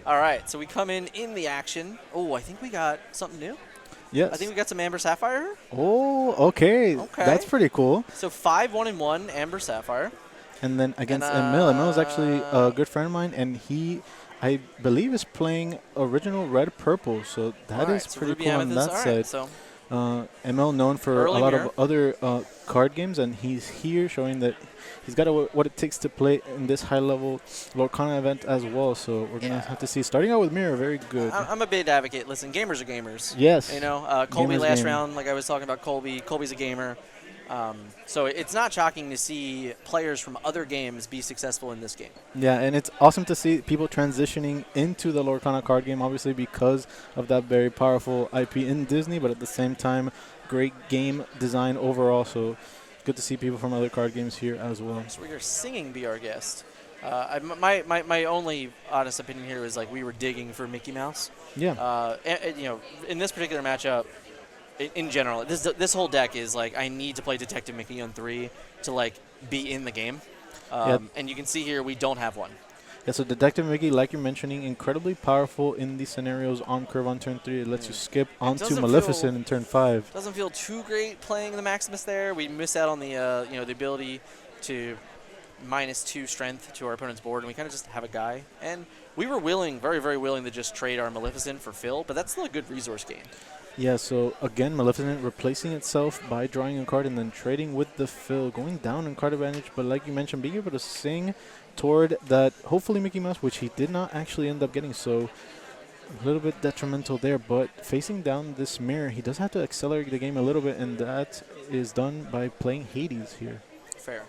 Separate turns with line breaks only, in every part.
All right, so we come in the action. Oh, I think we got something new. I think
Yes.
we got some Amber Sapphire.
Oh, okay. That's
Okay.
pretty cool.
So 5-1-1 Amber Sapphire.
And then
And
against Emil. Emil is actually a good friend of mine, and he, I believe, is playing original red purple. So
all
that is
right, so
pretty
Ruby
cool on
Amethyst.
that
All right,
side.
so
ML known for a
early
lot
mirror.
of other card games, and he's here showing that he's got what it takes to play in this high-level Lorcana event as well. So we're gonna
Yeah.
have to see. Starting out with mirror, very good.
I'm a big advocate. Listen, gamers are gamers.
Yes.
You know, Colby
Gamer's
last
game.
round, like I was talking about Colby. Colby's a gamer. So it's not shocking to see players from other games be successful in this game.
Yeah, and it's awesome to see people transitioning into the Lorcana card game, obviously because of that very powerful IP in Disney, but at the same time, great game design overall. So good to see people from other card games here as well.
So we're singing Be Our Guest. My only honest opinion here is like we were digging for Mickey Mouse.
Yeah.
You know, in this particular matchup, in general, this whole deck is like I need to play Detective Mickey on 3 to like be in the game.
Yeah.
And you can see here we don't have one.
Yeah, so Detective Mickey, like you're mentioning, incredibly powerful in these scenarios on curve on turn 3. It lets you skip onto
doesn't
Maleficent
feel-
in turn 5.
Doesn't feel too great playing the Maximus there. We miss out on the the ability to -2 strength to our opponent's board, and we kind of just have a guy. And we were willing, very, very willing to just trade our Maleficent for Phil, but that's still a good resource gain.
Yeah, so again, Maleficent replacing itself by drawing a card and then trading with the fill, going down in card advantage, but like you mentioned, being able to sing toward that, hopefully Mickey Mouse, which he did not actually end up getting, so a little bit detrimental there, but facing down this mirror, he does have to accelerate the game a little bit, and that is done by playing Hades here.
Fair.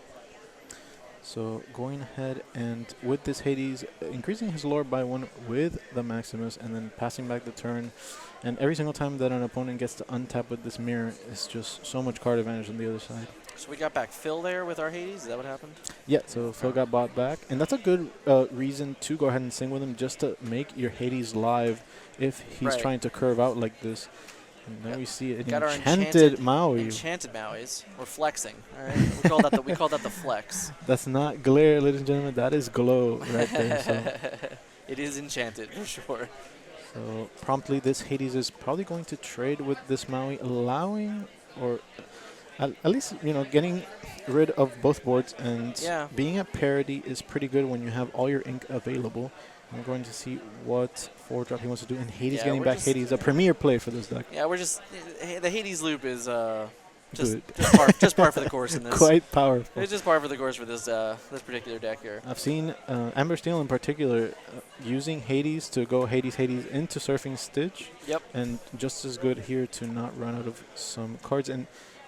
So going ahead and with this Hades, increasing his lore by 1 with the Maximus and then passing back the turn. And every single time that an opponent gets to untap with this mirror, it's just so much card advantage on the other side.
So we got back Phil there with our Hades. Is that what happened?
Yeah, so Phil got bought back. And that's a good reason to go ahead and sing with him, just to make your Hades live if he's trying to curve out like this. And now we see an
got our
enchanted Maui.
Enchanted Mauis. We're flexing. All right, we call that the flex.
That's not glare, ladies and gentlemen. That is glow right there. So.
It is enchanted for sure.
So promptly, this Hades is probably going to trade with this Maui, allowing or at least getting rid of both boards, and being at parity is pretty good when you have all your ink available. We're going to see what 4-drop he wants to do, and Hades getting back Hades, a premier play for this deck.
Yeah, the Hades loop is just par for the course in this.
Quite powerful.
It's just par for the course for this this particular deck here.
I've seen Amber Steel in particular using Hades to go Hades into Surfing Stitch.
Yep.
And just as good here to not run out of some cards. And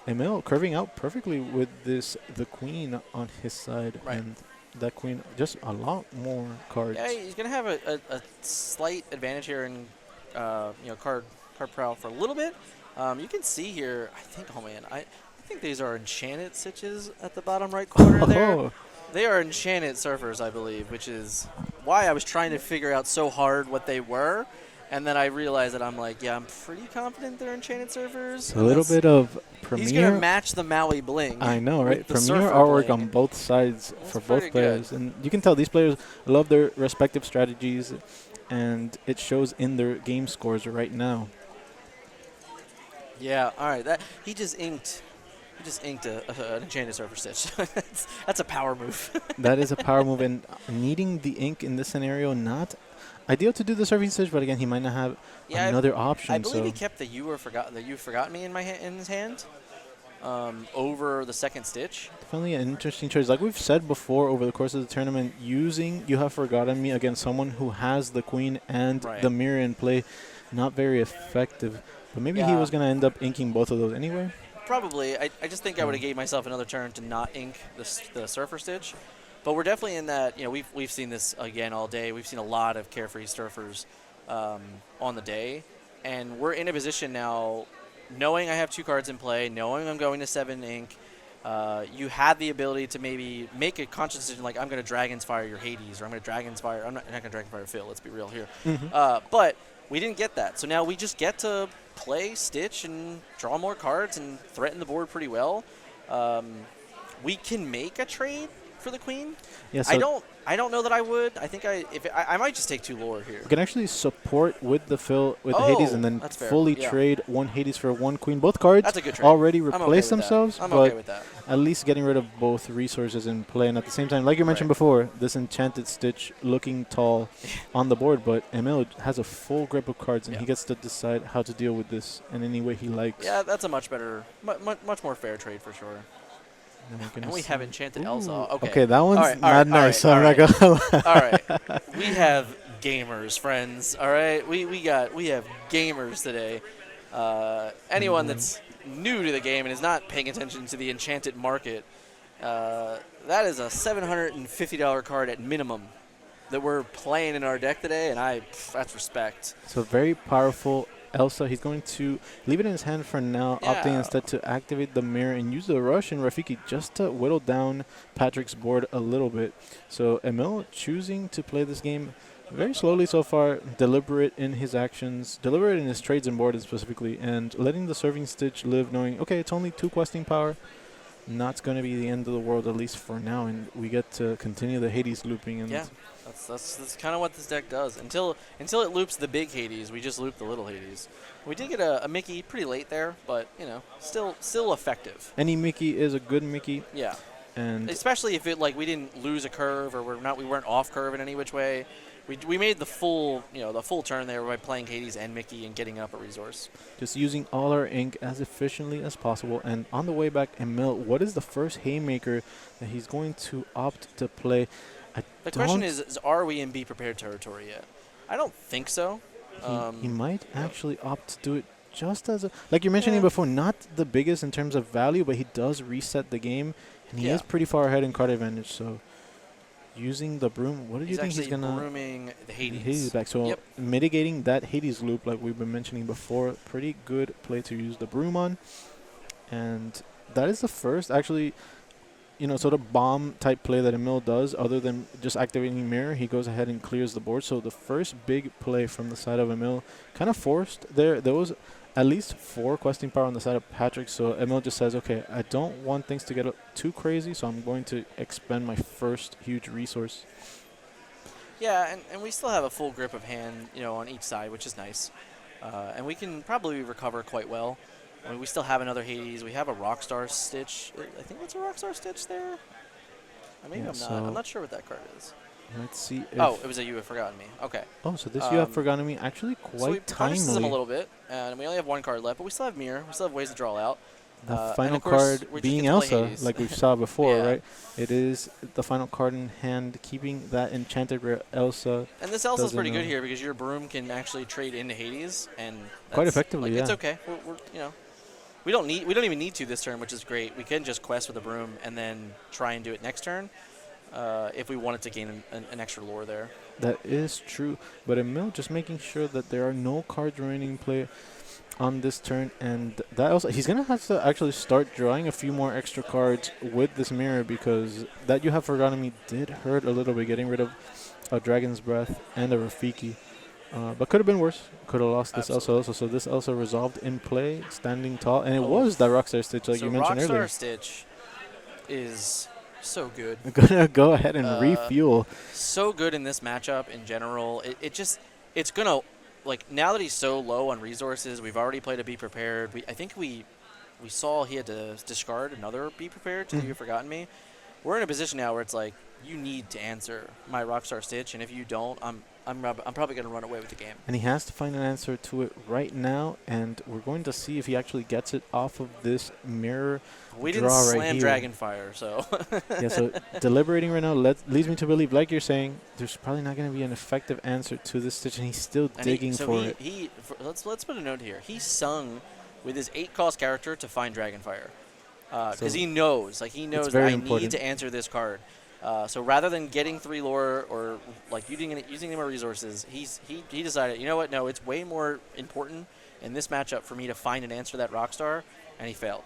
Emil curving out perfectly with the Queen on his side.
Right.
And that Queen, just a lot more cards.
Yeah, he's going to have a slight advantage here in card prowl for a little bit. You can see here, I think these are enchanted stitches at the bottom right corner there. They are enchanted surfers, I believe, which is why I was trying to figure out so hard what they were. And then I realized that I'm like, yeah, I'm pretty confident they're enchanted surfers.
A little bit of premier.
He's going to match the Maui bling.
I know, right? Premier artwork on both sides for both players. And you can tell these players love their respective strategies, and it shows in their game scores right now.
Yeah, all right. He just inked an enchanted surfer stitch. That's a power move.
That is a power move, and needing the ink in this scenario, not ideal to do the surfing stitch, but again, he might not have another option.
I believe he kept the "You Forgot Me" in his hand over the second stitch.
Definitely an interesting choice. Like we've said before over the course of the tournament, using "You Have Forgotten Me" against someone who has the Queen and the mirror in play, not very effective. But maybe he was going to end up inking both of those anyway.
Probably. I just think I would have gave myself another turn to not ink the surfer stitch. But we're definitely in that, we've seen this again all day. We've seen a lot of carefree surfers on the day. And we're in a position now, knowing I have 2 cards in play, knowing I'm going to 7 ink, you had the ability to maybe make a conscious decision like, I'm going to Dragon's Fire your Hades, or I'm going to Dragon's Fire. I'm not going to Dragon's Fire Phil, let's be real here. But we didn't get that. So now we just get to play Stitch and draw more cards and threaten the board pretty well. We can make a trade for the queen.
Yeah, so
I don't know that I would. I think I might just take 2 lore here.
you can actually support with the fill with the Hades and then
that's fair.
fully
Yeah.
trade 1 Hades for 1 queen. Both cards
That's a good trade.
already
I'm okay
replace
with
themselves,
that. I'm
but
okay with that.
at least getting rid of both resources in play. And at the same time, like you mentioned before, this Enchanted Stitch looking tall on the board, but Emil has a full grip of cards, and he gets to decide how to deal with this in any way he likes.
Yeah, that's a much better, much more fair trade for sure. And we have Enchanted Elsa.
Okay, that one's not nice.
All
I'm not gonna lie.
All right, we have gamers, friends. All right, we have gamers today. Anyone that's new to the game and is not paying attention to the Enchanted market, that is a $750 card at minimum that we're playing in our deck today, and that's respect.
So very powerful Elsa. He's going to leave it in his hand for now, opting instead to activate the mirror and use the rush in Rafiki just to whittle down Patrick's board a little bit. So Emil choosing to play this game very slowly so far, deliberate in his actions, deliberate in his trades and board specifically, and letting the Serving Stitch live, knowing, okay, it's only 2 questing power. Not going to be the end of the world, at least for now, and we get to continue the Hades looping. And
that's kind of what this deck does. Until it loops the big Hades, we just loop the little Hades. We did get a Mickey pretty late there, but still effective.
Any Mickey is a good Mickey.
Yeah,
and
especially if it we didn't lose a curve or we weren't off curve in any which way. We made the full turn there by playing Hades and Mickey and getting up a resource.
Just using all our ink as efficiently as possible. And on the way back, Emil, what is the first haymaker that he's going to opt to play?
The question is, are we in Be Prepared territory yet? I don't think so.
He might actually opt to do it just as like you're mentioning before, not the biggest in terms of value, but he does reset the game, and he is pretty far ahead in card advantage. So using the broom, what do you think he's gonna
brooming the Hades?
Hades back. So mitigating that Hades loop, like we've been mentioning before, pretty good play to use the broom on, and that is the first actually. Sort of bomb type play that Emil does, other than just activating mirror. He goes ahead and clears the board. So the first big play from the side of Emil, kind of forced there. There was at least 4 questing power on the side of Patrick. So Emil just says, okay, I don't want things to get too crazy, so I'm going to expend my first huge resource.
Yeah, and we still have a full grip of hand, on each side, which is nice. And we can probably recover quite well. I mean, we still have another Hades. We have a Rockstar Stitch. I think that's a Rockstar Stitch there. I'm not sure what that card is.
Let's see.
Oh, it was a You Have Forgotten Me. Okay.
Oh, so this You Have Forgotten Me actually quite timely.
So we punishes him a little bit, and we only have 1 card left, but we still have Mirror. We still have ways to draw out.
The final card being Elsa, like we saw before, right? It is the final card in hand, keeping that Enchanted Rare Elsa.
And this Elsa's pretty good here because your broom can actually trade into Hades, and
quite effectively.
It's okay. We don't even need to this turn, which is great. We can just quest with a broom and then try and do it next turn if we wanted to gain an extra lore there.
That is true, but Emil just making sure that there are no cards remaining in play on this turn, and that also he's gonna have to actually start drawing a few more extra cards with this mirror, because that You Have Forgotten Me did hurt a little bit, getting rid of a Dragon's Breath and a Rafiki. But could have been worse. Could have lost this Elsa also. So this Elsa resolved in play, standing tall. And it was that Rockstar Stitch like you mentioned earlier.
Rockstar Stitch is so good.
I'm going to go ahead and refuel.
So good in this matchup in general. It's going to, now that he's so low on resources, we've already played a Be Prepared. I think we saw he had to discard another Be Prepared to You Have Forgotten Me. We're in a position now where it's like, you need to answer my Rockstar Stitch, and if you don't, I'm probably going to run away with the game.
And he has to find an answer to it right now, and we're going to see if he actually gets it off of this mirror.
We didn't slam Dragonfire, so.
Yeah, so deliberating right now leads me to believe, like you're saying, there's probably not going to be an effective answer to this Stitch, and he's still digging for it.
Let's put a note here. He sung with his 8-cost character to find Dragonfire. Because he knows that I need to answer this card. So rather than getting 3 lore or using more resources, he decided, you know what? No, it's way more important in this matchup for me to find and answer that Rockstar, and he failed.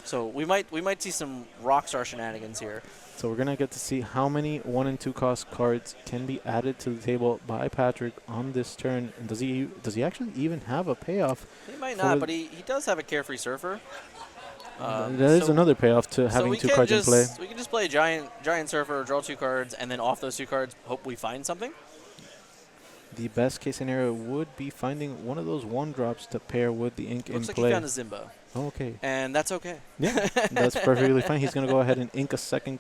So we might see some Rockstar shenanigans here.
So we're gonna get to see how many 1 and 2 cost cards can be added to the table by Patrick on this turn, and does he actually even have a payoff?
He might not, but he does have a Carefree Surfer.
That is another payoff to having 2 cards in play.
We can just play Giant Surfer, draw 2 cards, and then off those 2 cards, hope we find something.
The best case scenario would be finding one of those 1-drops to pair with the ink in
Looks like
play.
he found a Zimba.
Oh, okay.
And that's okay.
Yeah, that's perfectly fine. He's going to go ahead and ink a second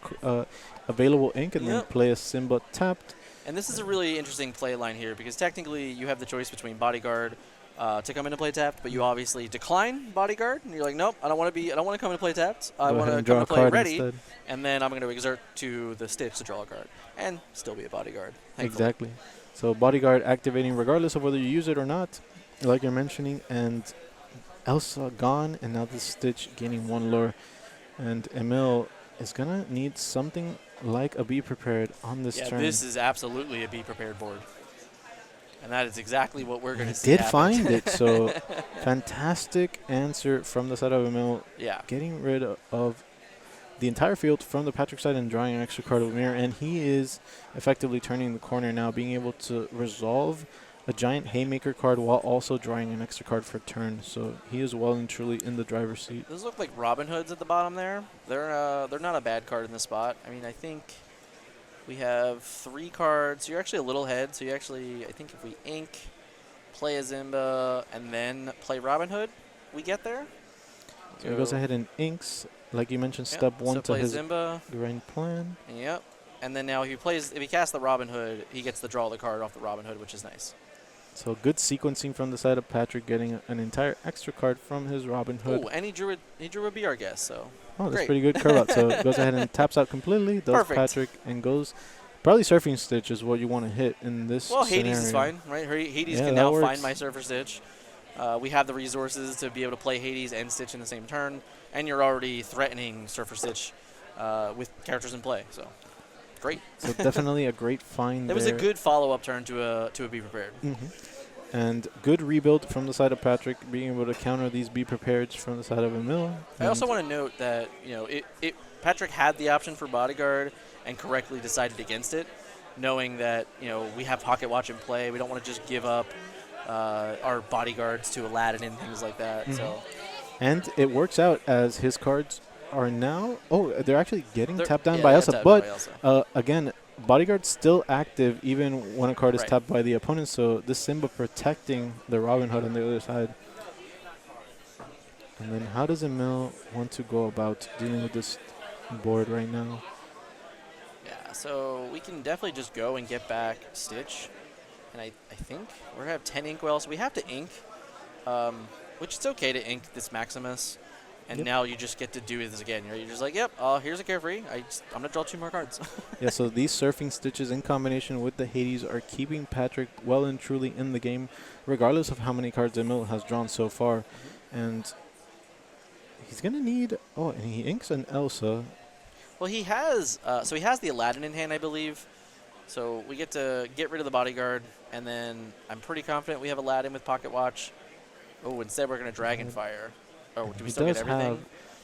available ink and then play a Simba tapped.
And this is a really interesting play line here because technically you have the choice between Bodyguard to come into play tapped, but you obviously decline Bodyguard, and you're like, nope, I don't want to come into play tapped. I want to come into play ready, instead. And then I'm going to exert to the Stitch to draw a card and still be a Bodyguard. Thankfully.
Exactly. So Bodyguard activating regardless of whether you use it or not, like you're mentioning, and Elsa gone, and now the Stitch gaining 1 lore, and Emil is going to need something like a Be Prepared on this turn.
This is absolutely a Be Prepared board. And that is exactly what we're going to see.
Did find it, so fantastic answer from the side of Emil.
Yeah.
Getting rid of the entire field from the Patrick side and drawing an extra card with Mirror, and he is effectively turning the corner now, being able to resolve a giant Haymaker card while also drawing an extra card for turn. So he is well and truly in the driver's seat.
Those look like Robin Hoods at the bottom there. They're not a bad card in this spot. I mean, I think we have 3 cards. You're actually a little ahead. So you actually, I think if we ink, play a Zimba, and then play Robin Hood, we get there.
So he goes ahead and inks, like you mentioned, step 1 to his
Zimba.
grand plan.
Yep. And then now if he casts the Robin Hood, he gets to draw the card off the Robin Hood, which is nice.
So good sequencing from the side of Patrick, getting an entire extra card from his Robin Hood.
Oh, and he drew a Be Our Guest, so
oh, that's pretty good curve out. So goes ahead and taps out completely, does
Perfect.
Patrick, and goes probably Surfing Stitch is what you want to hit in this
Well,
scenario.
Hades is fine, right? Hades can now find my Surfer Stitch. We have the resources to be able to play Hades and Stitch in the same turn, and you're already threatening Surfer Stitch with characters in play, so great.
So definitely a great find
That was a good follow-up turn to a Be Prepared.
Mm-hmm. And good rebuild from the side of Patrick, being able to counter these Be Prepareds from the side of Emil.
I also want to note that Patrick had the option for Bodyguard and correctly decided against it, knowing that we have Pocket Watch in play. We don't want to just give up our bodyguards to Aladdin and things like that. Mm-hmm. So,
and it works out as his cards are now. Oh, they're actually getting tapped down by Elsa, but again. Bodyguard's still active even when a card is tapped by the opponent, so this Simba protecting the Robin Hood on the other side. And then how does Emil want to go about dealing with this board right now?
Yeah, so we can definitely just go and get back Stitch. And I think we're going to have 10 Inkwells. So we have to ink, which it's okay to ink this Maximus. And now you just get to do this again. You're just like, yep, here's a Carefree. I'm going to draw 2 more cards.
Yeah, so these Surfing Stitches in combination with the Hades are keeping Patrick well and truly in the game, regardless of how many cards Emil has drawn so far. Mm-hmm. And he's going to need... Oh, and he inks an Elsa.
Well, he has... so he has the Aladdin in hand, I believe. So we get to get rid of the Bodyguard. And then I'm pretty confident we have Aladdin with Pocket Watch. Oh, instead we're going to Dragonfire. Oh, do we still get everything?
Have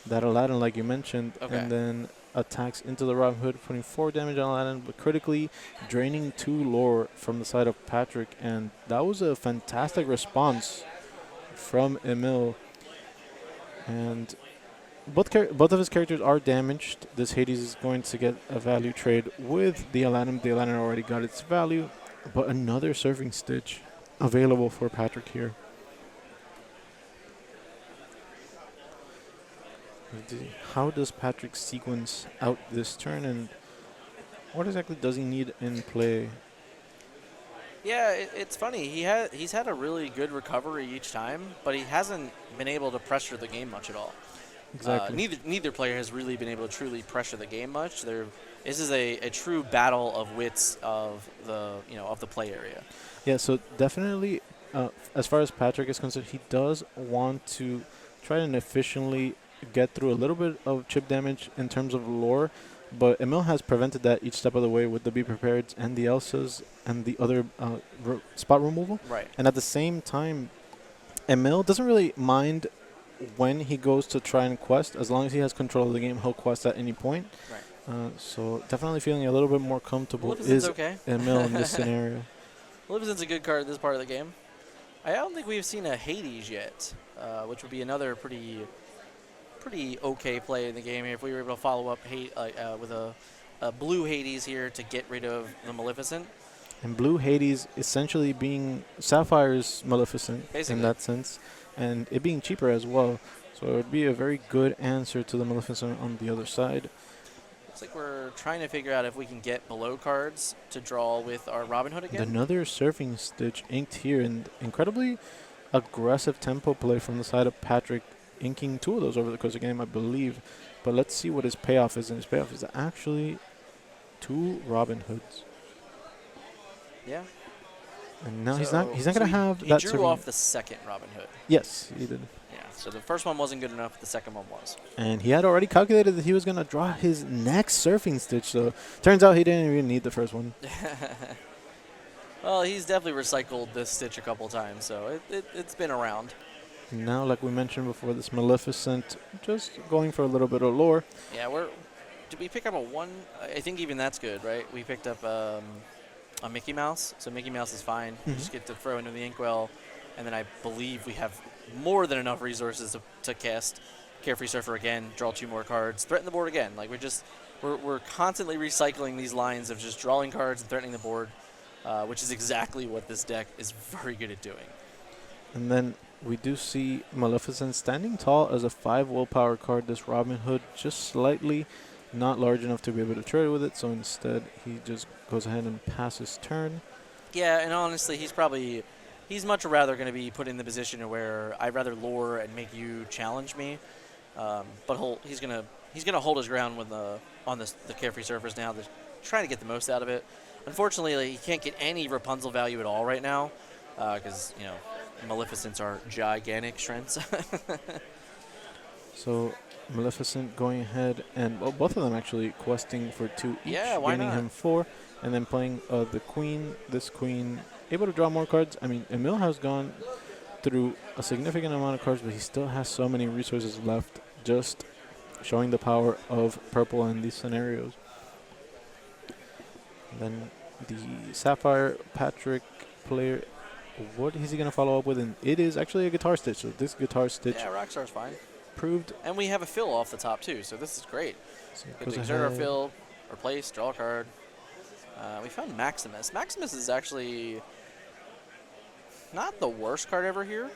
that Aladdin, like you mentioned, and then attacks into the Robin Hood, putting 4 damage on Aladdin, but critically draining 2 lore from the side of Patrick. And that was a fantastic response from Emil. And both of his characters are damaged. This Hades is going to get a value trade with the Aladdin. The Aladdin already got its value, but another Surfing Stitch available for Patrick here. How does Patrick sequence out this turn, and what exactly does he need in play?
Yeah, it's funny. He's had a really good recovery each time, but he hasn't been able to pressure the game much at all.
Exactly.
Neither player has really been able to truly pressure the game much. This is a true battle of wits of the play area.
Yeah, so definitely, as far as Patrick is concerned, he does want to try and efficiently get through a little bit of chip damage in terms of lore, but Emil has prevented that each step of the way with the Be Prepared and the Elsas and the other spot removal.
Right.
And at the same time, Emil doesn't really mind when he goes to try and quest. As long as he has control of the game, he'll quest at any point. Right. So definitely feeling a little bit more comfortable is Emil in this scenario.
Maleficent's a good card in this part of the game. I don't think we've seen a Hades yet, which would be another pretty pretty okay play in the game here. If we were able to follow up with a blue Hades here to get rid of the Maleficent.
And blue Hades essentially being Sapphire's Maleficent
Basically.
in that sense, and it being cheaper as well. So it would be a very good answer to the Maleficent on the other side.
Looks like we're trying to figure out if we can get below cards to draw with our Robin Hood again.
Another Surfing Stitch inked here, and incredibly aggressive tempo play from the side of Patrick, inking 2 of those over the course of the game, I believe. But let's see what his payoff is, and his payoff is actually 2 Robin Hoods.
Yeah.
And now
So-
he's not
so
going to
he-
have
he
that
drew
Surfing.
off the second Robin Hood.
Yes, he did.
Yeah. So the first one wasn't good enough. The second one was.
And he had already calculated that he was going to draw his next Surfing Stitch, so turns out he didn't even need the first one.
Well, he's definitely recycled this Stitch a couple times, so it's been around.
Now, like we mentioned before, this Maleficent just going for a little bit of lore.
Yeah, did we pick up a 1? I think even that's good, right? We picked up a Mickey Mouse, so Mickey Mouse is fine. We just get to throw into the inkwell, and then I believe we have more than enough resources to cast Carefree Surfer again, draw 2 more cards, threaten the board again. Like we're constantly recycling these lines of just drawing cards and threatening the board, which is exactly what this deck is very good at doing.
And then we do see Maleficent standing tall as a 5 willpower card. This Robin Hood just slightly not large enough to be able to trade with it, so instead he just goes ahead and passes turn.
Yeah, and honestly, he's much rather going to be put in the position where I'd rather lure and make you challenge me, but he's gonna hold his ground on the Carefree Surfers now. They're trying to get the most out of it. Unfortunately, he can't get any Rapunzel value at all right now because Maleficents are gigantic strengths.
So Maleficent going ahead and both of them actually questing for 2 each,
Yeah, why
gaining
not?
him 4, and then playing the Queen. This Queen able to draw more cards. I mean, Emil has gone through a significant amount of cards, but he still has so many resources left, just showing the power of purple in these scenarios. And then the Sapphire Patrick player, what is he going to follow up with? And it is actually a Guitar Stitch. So this Guitar Stitch
Yeah, Rockstar's fine.
proved.
And we have a fill off the top, too, so this is great.
So
Good
goes
to exert our
ahead.
fill, replace, draw a card. We found Maximus. Maximus is actually not the worst card ever here.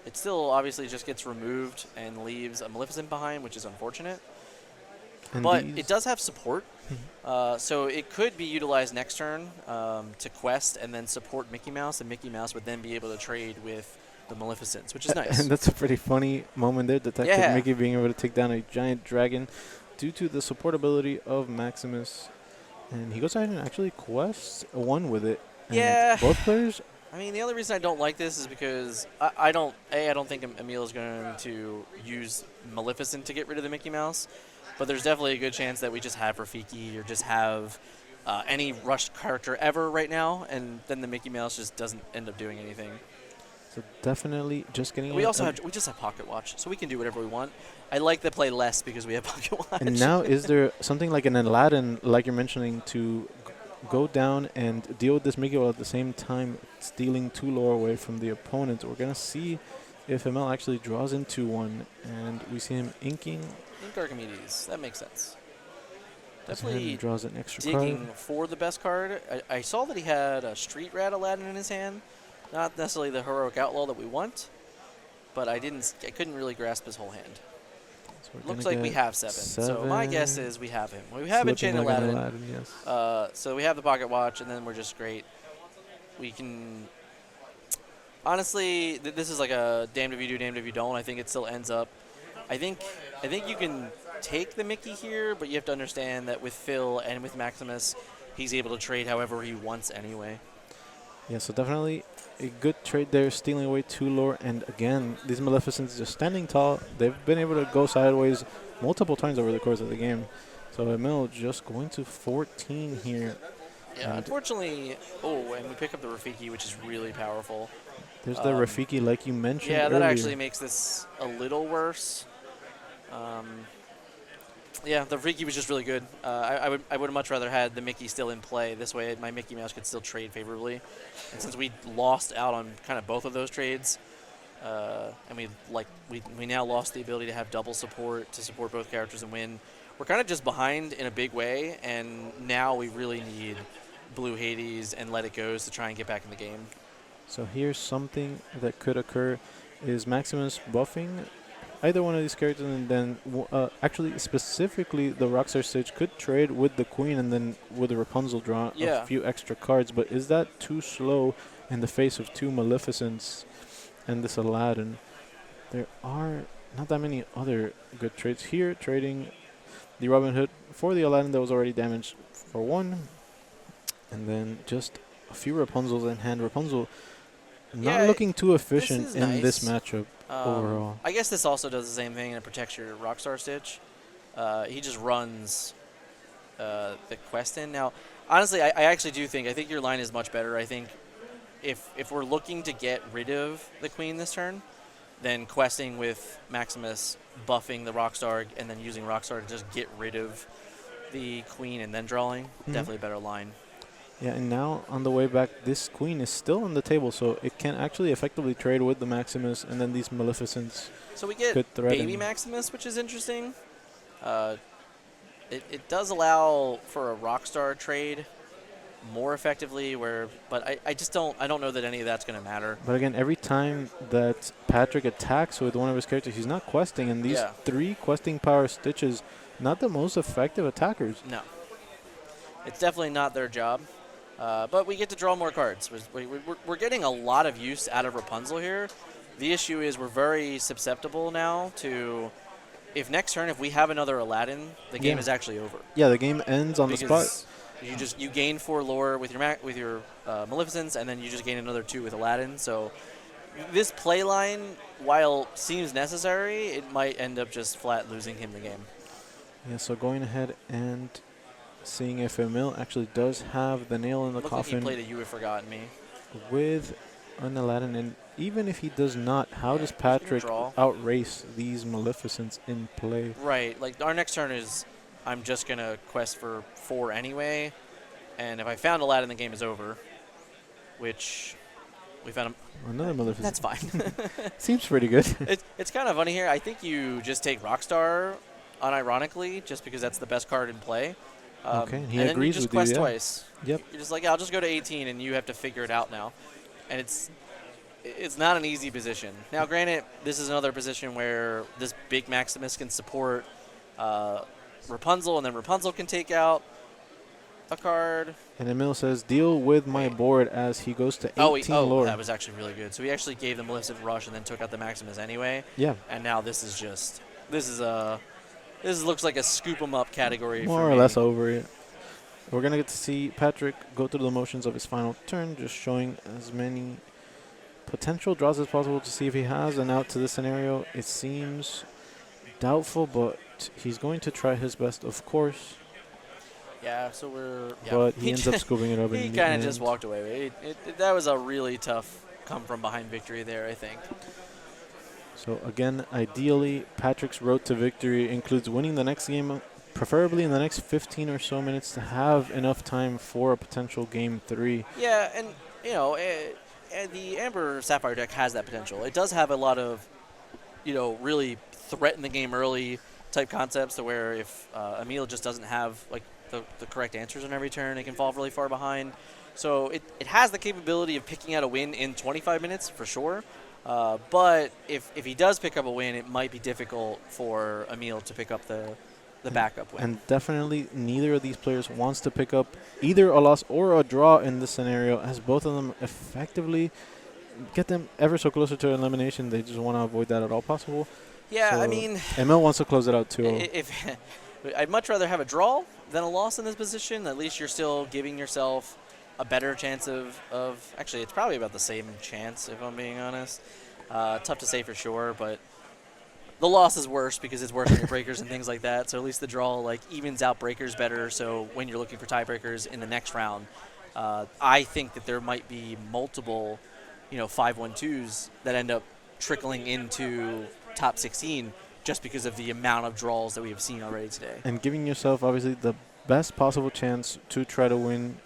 It still obviously just gets removed and leaves a Maleficent behind, which is unfortunate.
And
But
these-
it does have support, so it could be utilized next turn to quest and then support Mickey Mouse, and Mickey Mouse would then be able to trade with the Maleficents, which is nice.
And that's a pretty funny moment there. Detective
Yeah.
Mickey being able to take down a giant dragon due to the supportability of Maximus. And he goes ahead and actually quests 1 with it. And
Yeah.
both players.
I mean, the only reason I don't like this is because I don't think Emil is going to use Maleficent to get rid of the Mickey Mouse, but there's definitely a good chance that we just have Rafiki or just have any rushed character ever right now, and then the Mickey Mouse just doesn't end up doing anything.
So definitely just getting.
We
a-
also we just have Pocket Watch, so we can do whatever we want. I like to play less because we have Pocket Watch.
And now, is there something like an Aladdin, like you're mentioning, to go down and deal with this Mickey while at the same time stealing 2 lore away from the opponent? We're going to see if ML actually draws into 1, and we see him inking.
Ink Archimedes, that makes sense.
Goes ahead and
Definitely
draws an extra
digging
card.
for the best card. I saw that he had a Street Rat Aladdin in his hand. Not necessarily the heroic outlaw that we want, but I couldn't really grasp his whole hand.
So we're
Looks
gonna
like we
get
have 7. So my guess
7.
is we have him. We have
Slipping
Enchanted
like an
Aladdin.
yes.
So we have the Pocket Watch, and then we're just great. We can... Honestly, this is like a damned if you do, damned if you don't. I think it still ends up... I think you can take the Mickey here, but you have to understand that with Phil and with Maximus, he's able to trade however he wants anyway.
Yeah, so definitely a good trade there, stealing away 2 lore. And again, these Maleficents just standing tall. They've been able to go sideways multiple times over the course of the game. So Emil just going to 14 here.
Yeah,
And
unfortunately... Oh, and we pick up the Rafiki, which is really powerful.
there's the Rafiki, like you mentioned
Yeah, that
earlier.
actually makes this a little worse. Yeah, the Rafiki was just really good. I would much rather had the Mickey still in play. This way, my Mickey Mouse could still trade favorably. And since we lost out on kind of both of those trades, and we now lost the ability to have double support to support both characters and win. We're kind of just behind in a big way, and now we really need Blue Hades and Let It Goes to try and get back in the game.
So here's something that could occur: is Maximus buffing either one of these characters, and then actually specifically the Rockstar stage could trade with the Queen, and then with the Rapunzel draw a few extra cards. But is that too slow in the face of two Maleficents and this Aladdin? There are not that many other good trades here. Trading the Robin Hood for the Aladdin that was already damaged for 1, and then just a few Rapunzels in hand. Rapunzel not looking too efficient in this matchup overall.
I guess this also does the same thing and it protects your Rockstar Stitch. He just runs the quest in. Now, honestly, I actually do think, I think your line is much better. I think if we're looking to get rid of the Queen this turn, then questing with Maximus, buffing the Rockstar, and then using Rockstar to just get rid of the Queen and then drawing, definitely a better line.
Yeah, and now on the way back, this Queen is still on the table, so it can actually effectively trade with the Maximus, and then these Maleficents.
So we get Baby Maximus, which is interesting. It does allow for a Rockstar trade more effectively, but I don't know that any of that's going to matter.
But again, every time that Patrick attacks with one of his characters, he's not questing, and these 3 questing power Stitches, not the most effective attackers.
No. It's definitely not their job. But we get to draw more cards. We're getting a lot of use out of Rapunzel here. The issue is we're very susceptible now to, if next turn, if we have another Aladdin, the game is actually over.
Yeah, the game ends on the spot.
You gain 4 lore with your Maleficents, and then you just gain another 2 with Aladdin. So this play line, while seems necessary, it might end up just flat losing him the game.
Yeah, so going ahead and seeing if Emil actually does have the nail in the coffin.
Like he played a You Have Forgotten Me.
With an Aladdin, and even if he does not, how does Patrick outrace these Maleficents in play?
Right, like our next turn is, I'm just going to quest for 4 anyway, and if I found Aladdin, the game is over, which we found him.
Another Maleficent.
That's fine.
Seems pretty good.
It's kind of funny here. I think you just take Rockstar unironically, just because that's the best card in play.
Okay, he
and
agrees
then you just
with
quest
you,
twice.
Yep.
You're just like, I'll just go to 18, and you have to figure it out now. And it's not an easy position. Now, granted, this is another position where this big Maximus can support Rapunzel, and then Rapunzel can take out a card.
And Emil says, deal with my board as he goes to 18 lore.
That was actually really good. So he actually gave the Maleficent Rush and then took out the Maximus anyway.
Yeah.
And now this looks like a scoop 'em up category.
More or less over it. We're going to get to see Patrick go through the motions of his final turn, just showing as many potential draws as possible to see if he has an out to this scenario. It seems doubtful, but he's going to try his best, of course.
Yeah, so
But he ends up scooping it up.
He kind of just walked away. That was a really tough come-from-behind victory there, I think.
So, again, ideally, Patrick's road to victory includes winning the next game, preferably in the next 15 or so minutes, to have enough time for a potential Game 3.
Yeah, and, the Amber Sapphire deck has that potential. It does have a lot of, really threaten the game early type concepts to where if Emil just doesn't have, the correct answers on every turn, it can fall really far behind. So it has the capability of picking out a win in 25 minutes, for sure. But if he does pick up a win, it might be difficult for Emil to pick up the backup win.
And definitely neither of these players wants to pick up either a loss or a draw in this scenario, as both of them effectively get them ever so closer to elimination. They just want to avoid that at all possible.
Yeah,
so
I mean,
Emil wants to close it out too.
I'd much rather have a draw than a loss in this position. At least you're still giving yourself a better chance of actually, it's probably about the same chance, if I'm being honest. Tough to say for sure, but the loss is worse because it's worse on your breakers and things like that. So at least the draw evens out breakers better. So when you're looking for tiebreakers in the next round, I think that there might be multiple, 5-1-2s that end up trickling into top 16 just because of the amount of draws that we have seen already today.
And giving yourself obviously the best possible chance to try to win.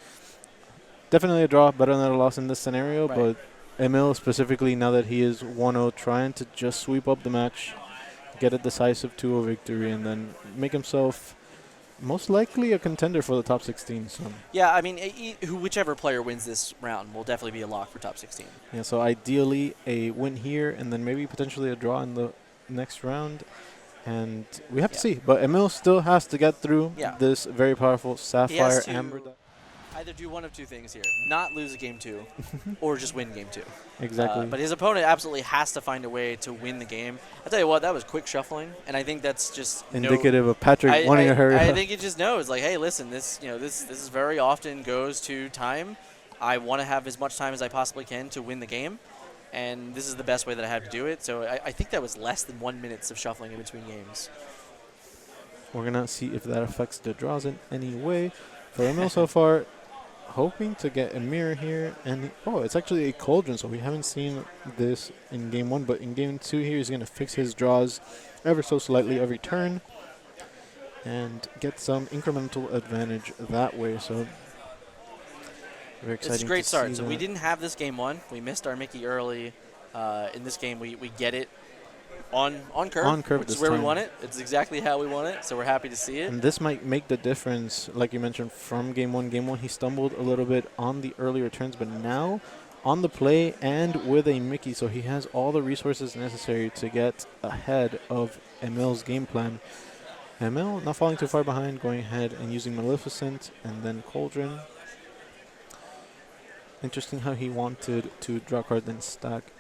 Definitely a draw, better than a loss in this scenario,
right.
But Emil specifically, now that he is 1-0, trying to just sweep up the match, get a decisive 2-0 victory, and then make himself most likely a contender for the top 16. So
Yeah, I mean, whichever player wins this round will definitely be a lock for top 16.
yeah, so ideally a win here, and then maybe potentially a draw in the next round. And we have to see. But Emil still has to get through this very powerful Sapphire Amber deck.
Either do one of two things here. Not lose a game 2 or just win game 2.
Exactly.
But his opponent absolutely has to find a way to win the game. I'll tell you what, that was quick shuffling, and I think that's just
indicative of Patrick wanting to hurry
I
up.
think it just knows, like, hey, listen, this is very often goes to time. I want to have as much time as I possibly can to win the game, and this is the best way that I have to do it. So I think that was less than 1 minute of shuffling in between games.
We're going to see if that affects the draws in any way. For Emil so far, hoping to get a mirror here, and it's actually a cauldron, so we haven't seen this in game 1, but in game 2 here he's going to fix his draws ever so slightly every turn and get some incremental advantage that way. So very exciting.
It's a great start. So we didn't have this game 1. We missed our Mickey early. In this game we get it on curve, which is where we want it. It's exactly how we want it, so we're happy to see it.
And this might make the difference, like you mentioned, from game 1. Game 1, he stumbled a little bit on the earlier turns, but now on the play and with a Mickey, so he has all the resources necessary to get ahead of Emil's game plan. Emil not falling too far behind, going ahead and using Maleficent and then Cauldron. Interesting how he wanted to draw a card, then stack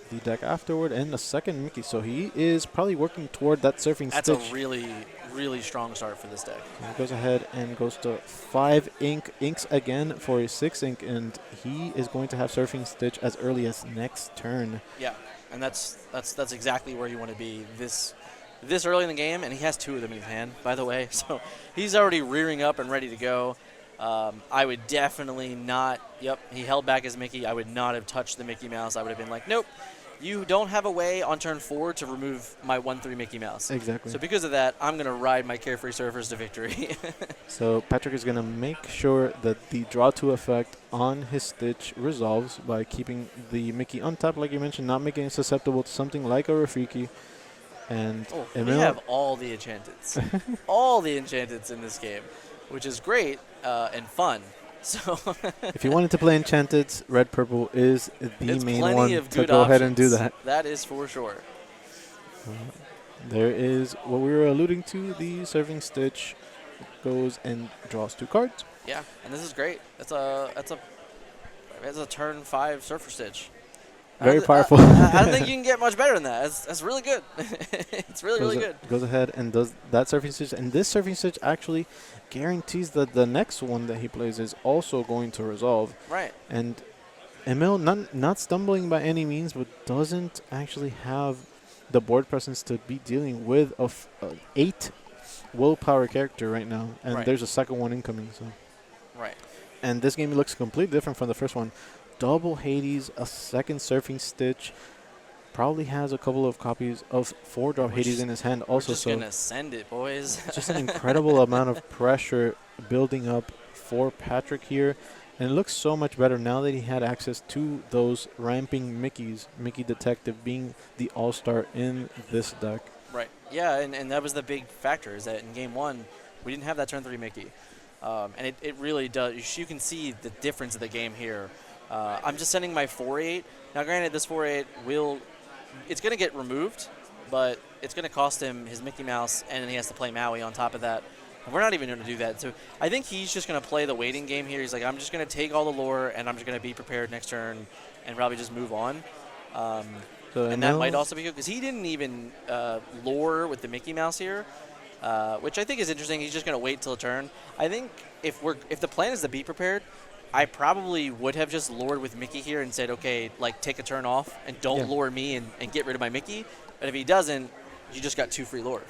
the deck afterward, and a second Mickey. So he is probably working toward that surfing stitch.
That's a really, really strong start for this deck.
He goes ahead and goes to 5 inks again for a 6 ink, and he is going to have surfing stitch as early as next turn.
Yeah, and that's exactly where you want to be this early in the game, and he has 2 of them in his hand, by the way. So he's already rearing up and ready to go. I would definitely not. Yep, he held back his Mickey. I would not have touched the Mickey Mouse. I would have been like, nope. You don't have a way on turn 4 to remove my 1/3 Mickey Mouse.
Exactly.
So because of that, I'm going to ride my Carefree Surfers to victory.
So Patrick is going to make sure that the draw 2 effect on his Stitch resolves by keeping the Mickey untapped, like you mentioned, not making it susceptible to something like a Rafiki. And
we have all the enchanteds. All the enchanteds in this game, which is great and fun. So
if you wanted to play Enchanted, red purple is the main one to go ahead and do that.
That is for sure.
There is what we were alluding to. The Surfing Stitch goes and draws 2 cards.
Yeah, and this is great. That's a turn 5 Surfer Stitch.
Very powerful.
I don't think you can get much better than that. That's really good. It's really good.
Goes ahead and does that Surfing Stitch, and this Surfing Stitch actually guarantees that the next one that he plays is also going to resolve.
Right.
And Emil, not stumbling by any means, but doesn't actually have the board presence to be dealing with a 8 willpower character right now, and there's a second one incoming. So.
Right.
And this game looks completely different from the first one. Double Hades, a second Surfing Stitch. Probably has a couple of copies of 4-drop Hades in his hand also.
We're just going to send it, boys.
Just an incredible amount of pressure building up for Patrick here. And it looks so much better now that he had access to those ramping Mickeys. Mickey Detective being the all-star in this deck.
Right. Yeah, and that was the big factor, is that in game 1, we didn't have that turn 3 Mickey. And it really does. You can see the difference of the game here. I'm just sending my 4-8. Now, granted, this 4-8 it's going to get removed, but it's going to cost him his Mickey Mouse, and then he has to play Maui on top of that. And we're not even going to do that. So I think he's just going to play the waiting game here. He's like, I'm just going to take all the lore, and I'm just going to be prepared next turn and probably just move on. And that might also be good, because he didn't even lore with the Mickey Mouse here, which I think is interesting. He's just going to wait till a turn. I think if the plan is to be prepared, I probably would have just lured with Mickey here and said, okay, like, take a turn off and don't lure me and get rid of my Mickey. But if he doesn't, you just got 2 free lure.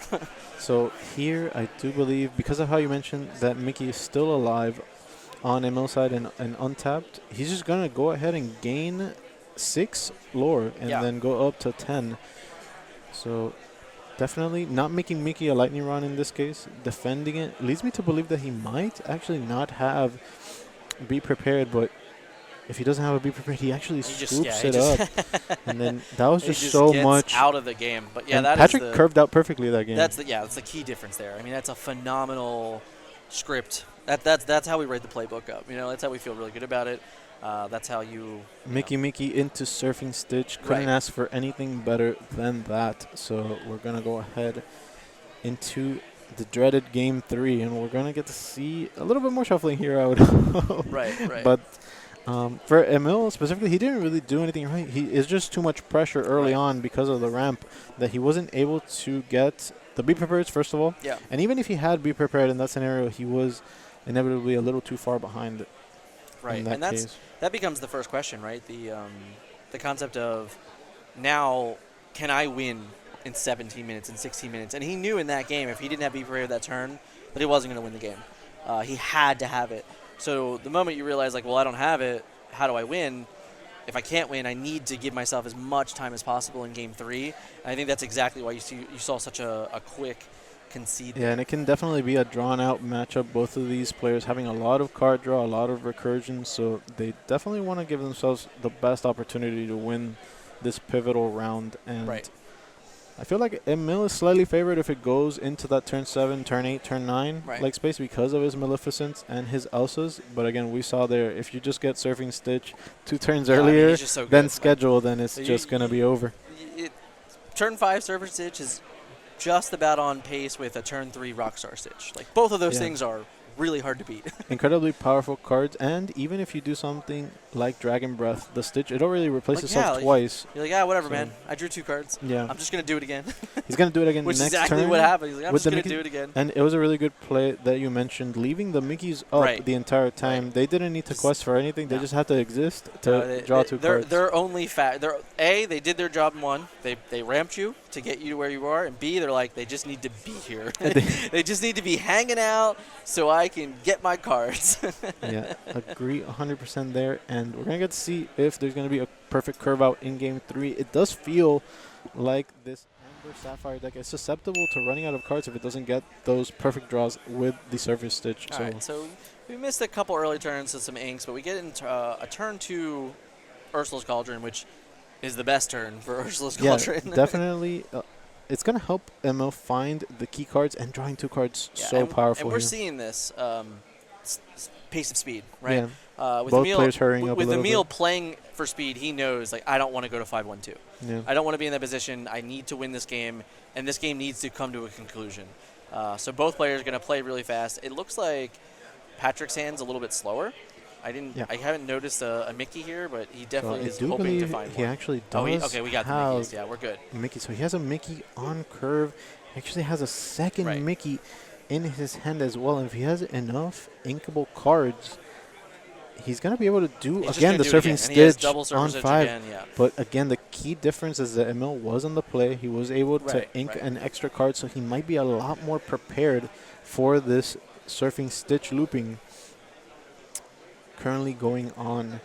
So here I do believe, because of how you mentioned that Mickey is still alive on Emil's side and untapped, he's just going to go ahead and gain 6 lore and then go up to 10. So definitely not making Mickey a lightning rod in this case. Defending it leads me to believe that he might actually not have be prepared, but if he doesn't have a be prepared, he actually
He
scoops it up. And then that was
he
just so
gets
much.
out of the game. But yeah,
And
that
Patrick
is the
curved out perfectly that game.
that's the key difference there. I mean, that's a phenomenal script. That's how we rate the playbook up. You know, that's how we feel really good about it. That's how you
Mickey into Surfing Stitch. Couldn't
Right.
ask for anything better than that. So we're going to go ahead into the dreaded Game 3, and we're going to get to see a little bit more shuffling here, I would hope.
Right.
But for Emil specifically, he didn't really do anything right. It's just too much pressure early
Right.
on because of the ramp that he wasn't able to get the be prepared, first of all.
Yeah.
And even if he had be prepared in that scenario, he was inevitably a little too far behind
Right.
in that
And
case.
that becomes the first question, right? The concept of now can I win in 17 minutes, in 16 minutes? And he knew in that game if he didn't have be prepared that turn that he wasn't going to win the game. He had to have it. So the moment you realize, like, well, I don't have it, how do I win? If I can't win, I need to give myself as much time as possible in Game 3. And I think that's exactly why you saw such a quick concede.
Yeah, and it can definitely be a drawn-out matchup. Both of these players having a lot of card draw, a lot of recursion, so they definitely want to give themselves the best opportunity to win this pivotal round. And
Right.
I feel like Emil is slightly favored if it goes into that turn 7, turn 8, turn 9
Right.
like space because of his Maleficents and his Elsas. But again, we saw there, if you just get Surfing Stitch 2 turns
Yeah, I mean,
earlier
he's just so
than
good.
schedule, then it's
So
just going to be over.
Turn 5 Surfer Stitch is just about on pace with a turn 3 Rockstar Stitch. Like, both of those
Yeah.
things are really hard to beat.
Incredibly powerful cards, and even if you do something like Dragon Breath, the Stitch, it already replaced
Like,
itself
yeah, like-
twice.
You're like, whatever,
So-
man. I drew 2 cards.
Yeah.
I'm just going to do it again.
He's going to do it again
Which is
next
exactly
turn.
what happened. He's like, I'm
with
just
the
going to
Mickey-
do it again.
And it was a really good play that you mentioned, leaving the Mickeys up
Right.
the entire time.
Right.
They didn't need to
Just-
quest for anything. They
no.
just had to exist to draw 2 cards.
They're only they did their job in 1. They ramped you to get you to where you are. And B, they're like, they just need to be here. They just need to be hanging out so I can get my cards.
Yeah, agree 100% there. And we're going to get to see if there's going to be a perfect curve out in Game 3. It does feel like this Amber Sapphire deck is susceptible to running out of cards if it doesn't get those perfect draws with the Surface Stitch.
All right, so we missed a couple early turns to some inks, but we get into a turn 2 Ursula's Cauldron, which is the best turn for Ursula's
yeah,
Cauldron.
definitely. It's going to help ML find the key cards, and drawing 2 cards so powerful.
And we're
here.
seeing this pace of speed, right?
Yeah.
With
Both
Emil,
players hurrying up
with
a little
Emil
bit.
playing for speed, he knows, like, I don't want to go to 5-1-2.
Yeah.
I don't want to be in that position. I need to win this game, and this game needs to come to a conclusion. So both players are going to play really fast. It looks like Patrick's hand's a little bit slower. I haven't noticed a Mickey here, but he definitely is
do
hoping to
believe
find
he
one.
actually does.
Okay, we got the
have
Mickeys. Yeah, we're good.
Mickey. So he has a Mickey on curve. He actually has a second
Right.
Mickey in his hand as well. And if he has enough inkable cards, he's going to be able to do,
He's just
again,
gonna
the
do it
Surfing
again. And he has
Stitch
double Surfer
on
Stitch
5.
again, yeah.
But again, the key difference is that Emil was on the play. He was able to
Right,
ink
right.
an extra card, so he might be a lot more prepared for this Surfing Stitch looping currently going on.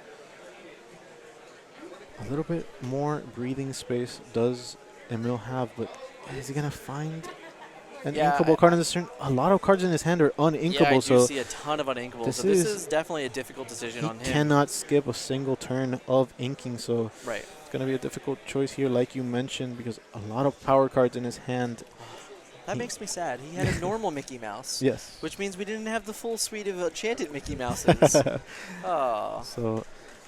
A little bit more breathing space does Emil have, but is he going to find an inkable card in this turn? A lot of cards in his hand are uninkable,
Yeah, I do
so
see a ton of uninkables.
this
So this
is-
is definitely a difficult decision
he
on him.
cannot skip a single turn of inking, so
Right.
it's going to be a difficult choice here, like you mentioned, because a lot of power cards in his hand.
That
He-
makes me sad. He had a normal Mickey Mouse.
Yes.
Which means we didn't have the full suite of enchanted Mickey Mouses. Oh.
So,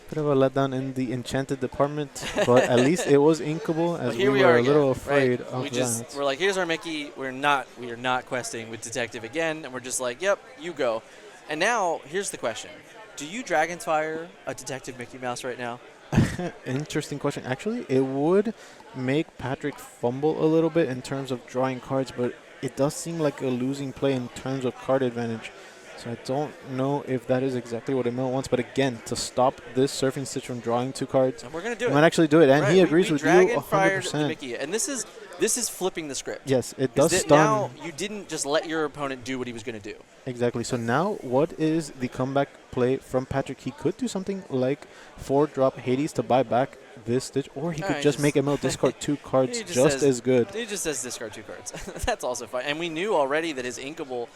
bit of a letdown in the enchanted department, but at least it was inkable, as
But here
we
we
were
are
a little
again,
afraid
right?
of
We're like, here's our Mickey. We are not questing with Detective again, and we're just like, yep, you go. And now here's the question: do you Dragonfire a Detective Mickey Mouse right now?
that. Interesting question. Actually, it would make Patrick fumble a little bit in terms of drawing cards, but it does seem like a losing play in terms of card advantage. So I don't know if that is exactly what Emil wants, but again, to stop this Surfing Stitch from drawing 2 cards,
And we're gonna do
he
it.
might actually do it, and
Right,
he agrees
we
with you
Dragonfired the
100%.
Mickey, and this is flipping the script.
Yes, it
'Cause
does
that now
stun.
you didn't just let your opponent do what he was gonna do.
Exactly. So now what is the comeback play from Patrick? He could do something like 4-drop Hades to buy back this Stitch, or he could
he
just make Emil discard 2 cards just as good.
He just says discard 2 cards. That's also fine. And we knew already that his inkable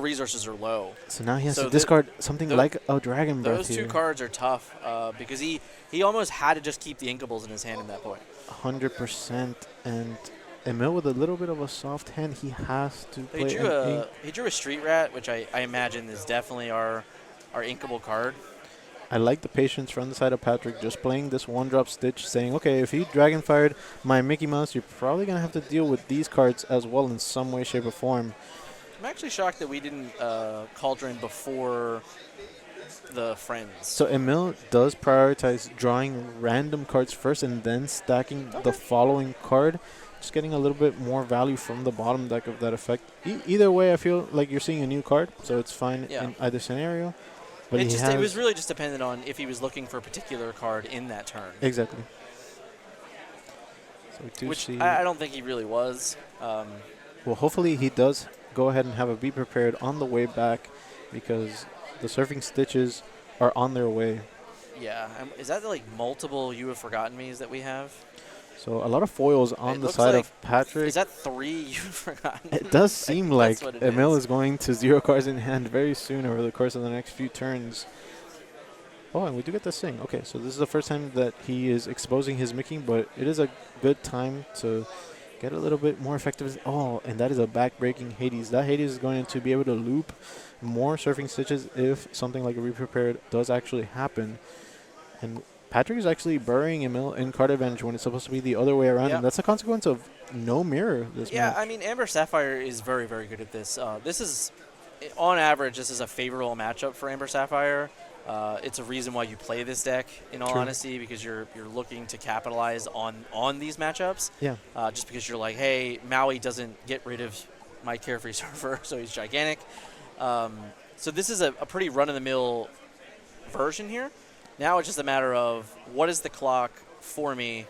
resources are low.
So now he has to discard something like a Dragon Breath.
Those 2 cards are tough because he almost had to just keep the inkables in his hand at that point.
100%. And Emil with a little bit of a soft hand, he has to play
he drew a Street Rat, which I imagine is definitely our inkable card.
I like the patience from the side of Patrick, just playing this 1-drop Stitch, saying, okay, if he Dragon Fired my Mickey Mouse, you're probably going to have to deal with these cards as well in some way, shape, or form.
I'm actually shocked that we didn't Cauldron before the Friends.
So Emil does prioritize drawing random cards first and then stacking the following card, just getting a little bit more value from the bottom deck of that effect. Either way, I feel like you're seeing a new card, so it's fine in either scenario. But
it was really just dependent on if he was looking for a particular card in that turn.
Exactly. So we do
Which
see
I don't think he really was.
Well, hopefully he does go ahead and have a Be Prepared on the way back, because the Surfing Stitches are on their way.
Yeah. Is that like multiple You Have Forgotten Me's that we have?
So a lot of foils on the side of Patrick.
Is that 3 You've Forgotten?
It does seem like Emil
is
is going to 0 cards in hand very soon over the course of the next few turns. Oh, and we do get the Sing. Okay, so this is the first time that he is exposing his Mickey, but it is a good time to get a little bit more effective. Oh, and that is a back-breaking Hades. That Hades is going to be able to loop more Surfing Stitches if something like a Re-Prepared does actually happen. And Patrick is actually burying Emil in card advantage when it's supposed to be the other way around, and that's a consequence of no mirror this match.
I mean, Amber Sapphire is very, very good at this. This is, on average, this is a favorable matchup for Amber Sapphire. It's a reason why you play this deck, in all honesty, because you're looking to capitalize on these matchups.
Yeah.
Just because you're like, hey, Maui doesn't get rid of my Carefree Surfer, so he's gigantic. So this is a pretty run-of-the-mill version here. Now it's just a matter of what is the clock for me.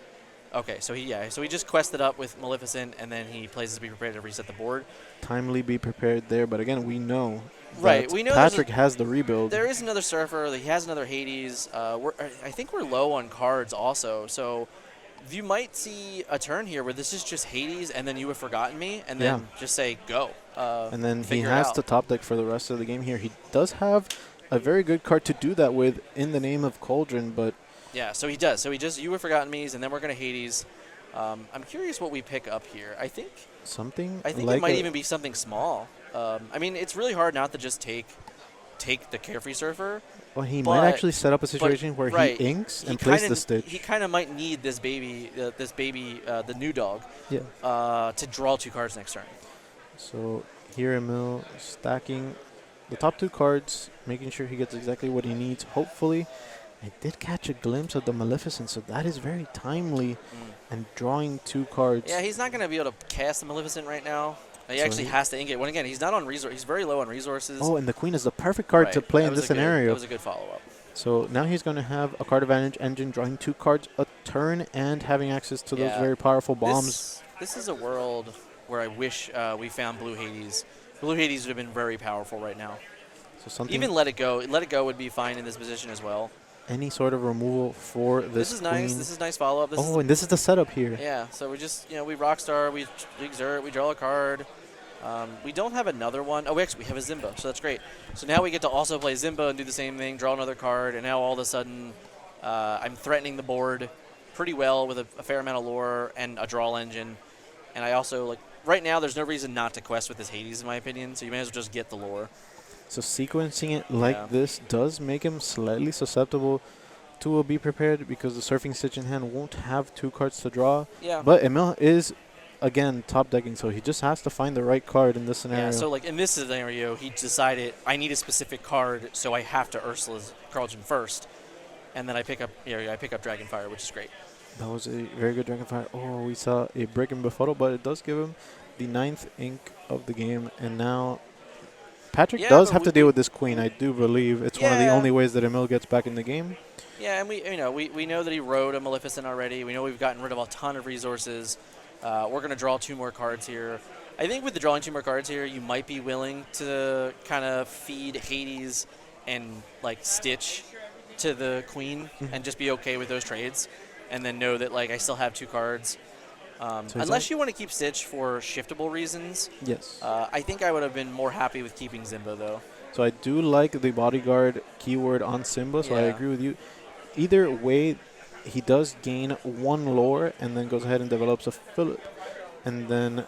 Okay, so he just quested up with Maleficent, and then he plays to Be Prepared to reset the board.
Timely Be Prepared there, but again, we know
we know
Patrick has the rebuild.
There is another Surfer. He has another Hades. I think we're low on cards also, so you might see a turn here where this is just Hades, and then You Have Forgotten Me, and then just say go.
And then he has to top deck for the rest of the game here. He does have a very good card to do that with in the name of Cauldron, but...
Yeah, so he does. So he just You Have Forgotten Me's, and then we're going to Hades. I'm curious what we pick up here. I think
like
it might even be something small. I mean, it's really hard not to just take the Carefree Surfer.
Well, he might actually set up a situation where he inks and plays the Stitch.
He kind of might need this baby, the new dog, to draw 2 cards next turn.
So here Emil stacking the top 2 cards, making sure he gets exactly what he needs, hopefully. I did catch a glimpse of the Maleficent, so that is very timely and drawing 2 cards.
Yeah, he's not going to be able to cast the Maleficent right now. He actually has to ink it. When again, he's not on resource. He's very low on resources.
Oh, and the Queen is the perfect card to play in this scenario.
That was a good follow-up.
So now he's going to have a card advantage engine, drawing 2 cards a turn and having access to those very powerful bombs.
This is a world where I wish we found Blue Hades. Blue Hades would have been very powerful right now.
So
even Let It Go. Let It Go would be fine in this position as well.
Any sort of removal for this
is
Queen.
nice. This is nice follow-up.
And this is the setup here.
Yeah, so we just, we Rockstar, we exert, we draw a card. We don't have another one. Oh, we have a Zimba, so that's great. So now we get to also play Zimba and do the same thing, draw another card, and now all of a sudden I'm threatening the board pretty well with a fair amount of lore and a draw engine. And I also, right now there's no reason not to quest with this Hades, in my opinion, so you may as well just get the lore.
So sequencing it like this does make him slightly susceptible to a Be Prepared, because the Surfing Stitch in hand won't have 2 cards to draw.
Yeah.
But Emil is, again, top decking, so he just has to find the right card in this scenario.
Yeah, so in this scenario, he decided I need a specific card, so I have to Ursula's Cauldron first. And then I pick up Dragonfire, which is great.
That was a very good Dragonfire. Oh, we saw a break in Befuddle, but it does give him the 9th ink of the game. And now Patrick does have to deal with this Queen, I do believe. It's one of the only ways that Emil gets back in the game.
Yeah, and we know that he rode a Maleficent already. We know we've gotten rid of a ton of resources. We're going to draw 2 more cards here. I think with the drawing 2 more cards here, you might be willing to kind of feed Hades and Stitch to the Queen and just be okay with those trades. and then know that like I still have 2 cards.
So
Unless you want to keep Stitch for shiftable reasons,
yes.
I think I would have been more happy with keeping Zimba, though.
So I do like the bodyguard keyword on Simba, so I
Yeah.
agree with you. Either way, he does gain 1 lore and then goes ahead and develops a Philip. And then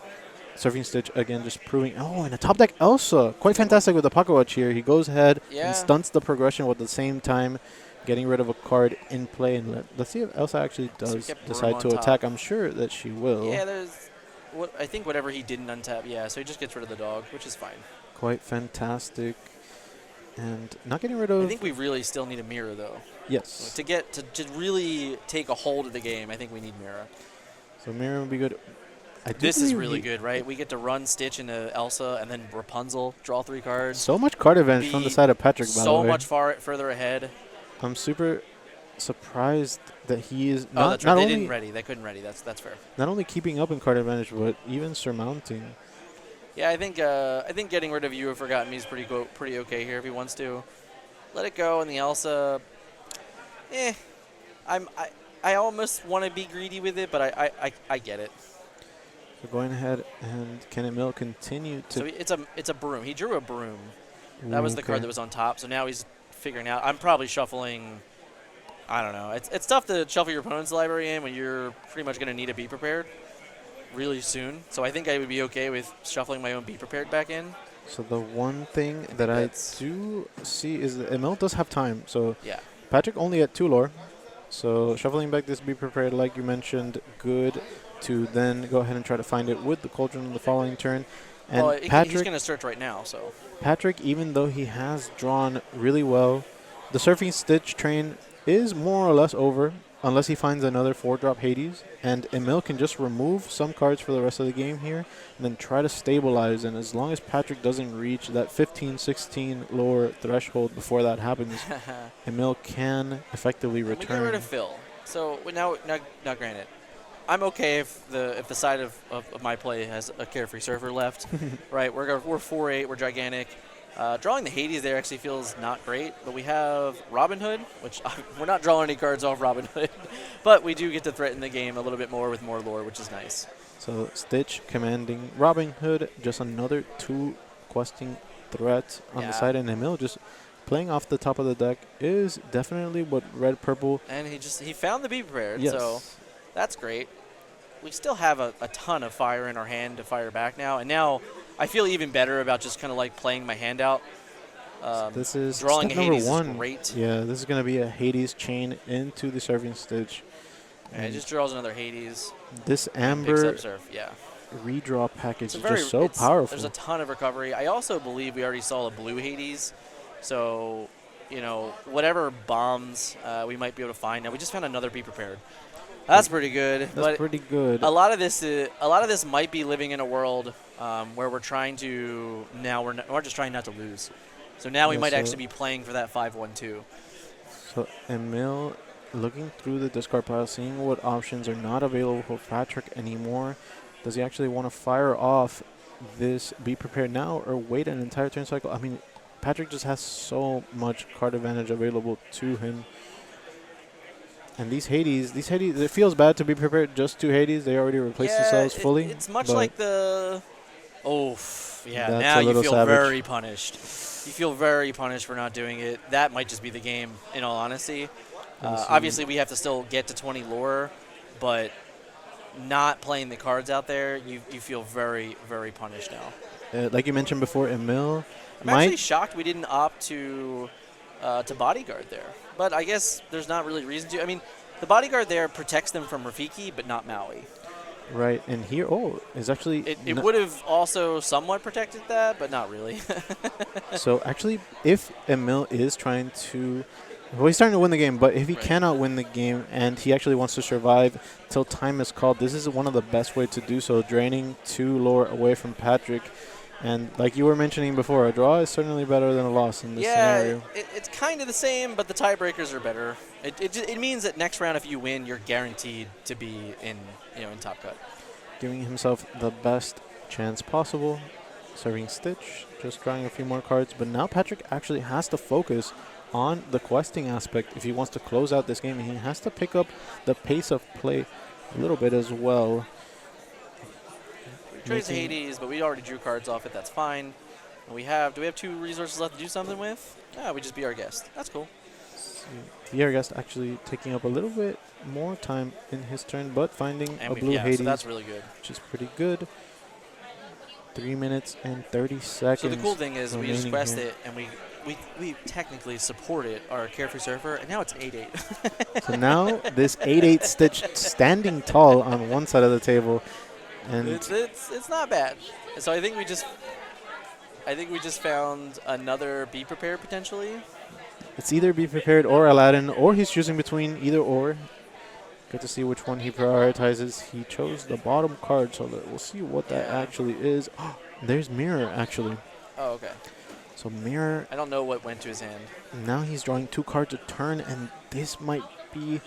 Surfing Stitch, again, just proving... Oh, and a top deck Elsa. Quite fantastic with the Pocket Watch here. He goes ahead and
Yeah.
stunts the progression while at the same time getting rid of a card in play. And let's see if Elsa actually
So we
does
get Broom
decide
on
to
top.
attack. I'm sure that she will.
Yeah, there's... I think whatever he didn't untap, yeah, so he just gets rid of the dog, which is fine.
Quite fantastic. And not getting rid of...
I think we really still need a mirror, though.
Yes.
To really take a hold of the game, I think we need mirror.
So Miriam would be good.
This is really good, right? We get to run Stitch into Elsa and then Rapunzel, draw 3 cards.
So much card advantage from the side of Patrick, by the way.
So much further ahead.
I'm super surprised that he is
Oh,
not,
that's
not
right. They
only
didn't ready. They couldn't ready. That's fair.
not only keeping up in card advantage, but even surmounting.
Yeah, I think getting rid of You Have Forgotten Me is pretty okay here if he wants to. Let it go, and the Elsa. I almost want to be greedy with it, but I get it.
So going ahead, and can Emil continue to...
So it's a broom. He drew a broom. That was the card that was on top. So now he's figuring out. I'm probably shuffling. I don't know. It's tough to shuffle your opponent's library in when you're pretty much going to need to be prepared really soon. So I think I would be okay with shuffling my own be prepared back in.
So the one thing that I do see is that Emil does have time. So
Yeah.
Patrick only at 2 lore. So shuffling back this be prepared, like you mentioned, good to then go ahead and try to find it with the Cauldron in the following turn. And
Well,
Patrick,
he's going to search right now, so.
Patrick, even though he has drawn really well, the Surfing Stitch train is more or less over unless he finds another 4-drop Hades. And Emil can just remove some cards for the rest of the game here and then try to stabilize. And as long as Patrick doesn't reach that 15-16 lower threshold before that happens, Emil can effectively
We get
return.
rid of Phil. So now granted, I'm okay if the side of my play has a Carefree Surfer left, right? We're 4-8, we're gigantic. Drawing the Hades there actually feels not great, but we have Robin Hood, which we're not drawing any cards off Robin Hood, but we do get to threaten the game a little bit more with more lore, which is nice.
So Stitch commanding Robin Hood, just another 2 questing threat on the side, and Emil just playing off the top of the deck is definitely what red-purple...
And he found the Be Prepared,
Yes.
so that's great. We still have a ton of fire in our hand to fire back now, and now I feel even better about just kind of like playing my hand out.
This is
drawing
step
a Hades
number 1.
is great.
Yeah, this is going to be a Hades chain into the Surfing Stitch.
And it just draws another Hades.
This
Picks
Amber
up Surf, yeah.
redraw package is
It's
just so powerful.
There's a ton of recovery. I also believe we already saw a blue Hades, so whatever bombs we might be able to find. Now we just found another Be Prepared. That's pretty good.
That's pretty good.
A lot of this might be living in a world where we're trying to we're just trying not to lose. So now we might actually be playing for that 5-1-2.
So Emil looking through the discard pile, seeing what options are not available for Patrick anymore. Does he actually want to fire off this Be Prepared now or wait an entire turn cycle? I mean, Patrick just has so much card advantage available to him. And these Hades, it feels bad to be prepared just 2 Hades. They already replaced themselves fully.
It's much like the... Oh, yeah,
That's
now
a
you
little
feel
savage.
very punished. You feel very punished for not doing it. That might just be the game, in all honesty. Obviously, we have to still get to 20 lore, but not playing the cards out there, you feel very, very punished now.
Like you mentioned before, Emil
I'm actually shocked we didn't opt to bodyguard there. But I guess there's not really reason to. I mean, the bodyguard there protects them from Rafiki, but not Maui.
Right, and here, is actually...
It would have also somewhat protected that, but not really.
So actually, if Emil is trying to... Well, he's starting to win the game, but if he cannot win the game and he actually wants to survive till time is called, this is one of the best ways to do so, draining 2 lore away from Patrick. And like you were mentioning before, a draw is certainly better than a loss in this scenario.
It's kind of the same, but the tiebreakers are better. It means that next round, if you win, you're guaranteed to be in top cut.
Giving himself the best chance possible. Serving Stitch, just drawing a few more cards. But now Patrick actually has to focus on the questing aspect if he wants to close out this game. And he has to pick up the pace of play a little bit as well.
We trade to Hades, but we already drew cards off it. That's fine. And do we have 2 resources left to do something with? Yeah, we just be our guest. That's cool.
Be our guest actually taking up a little bit more time in his turn, but finding a blue Hades.
So that's really good.
Which is pretty good. 3 minutes and 30 seconds.
So the cool thing is we just quest it, and we technically supported our Carefree Surfer, and now it's 8-8.
So now this 8-8 Stitch standing tall on one side of the table. And
it's not bad. So I think we just found another Be Prepared potentially.
It's either Be Prepared or Aladdin, or he's choosing between either or. Good to see which one he prioritizes. He chose the bottom card, so we'll see what that actually is. There's Mirror, actually.
Oh, okay.
So Mirror.
I don't know what went to his hand.
Now he's drawing 2 cards a turn, and this might be